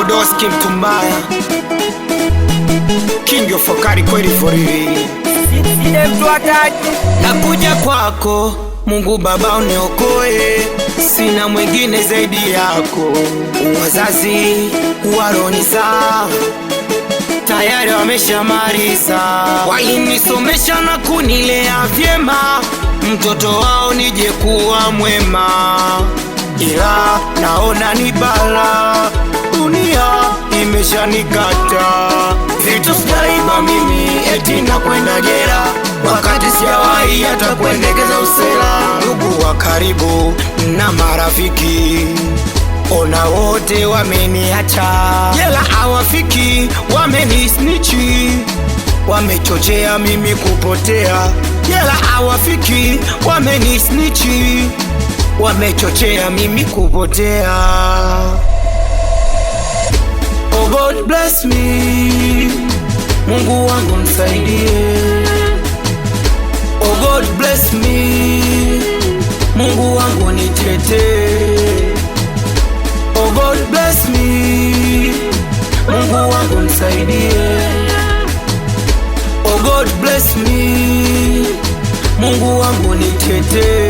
Odoski Mtumbaya, King of Fakari kweli foriri. Nakuja kwako Mungu Baba uniokoe, sina mwingine zaidi yako. Wazazi waloniza tayari wameshamaliza, walinisomesha na kunilea vyema, mtoto wao nije kuwa mwema, ila naona ni bala, dunia imeshanikata. Vitu sitaiba mimi eti na kwenda jela, wakati sijawahi hata kuendekeza usela. Ndugu wa karibu na marafiki, ona wote wameniacha, jela hawafiki, wamenisnichi, wamechochea mimi kupotea. Jela hawafiki, wamenisnichi, wamechochea mimi kupotea. Oh God bless me, Mungu wangu msaidie. Oh God bless me, Mungu wangu nitetee. Oh God bless me, Mungu wangu msaidie. Oh God bless me, Mungu wangu nitetee.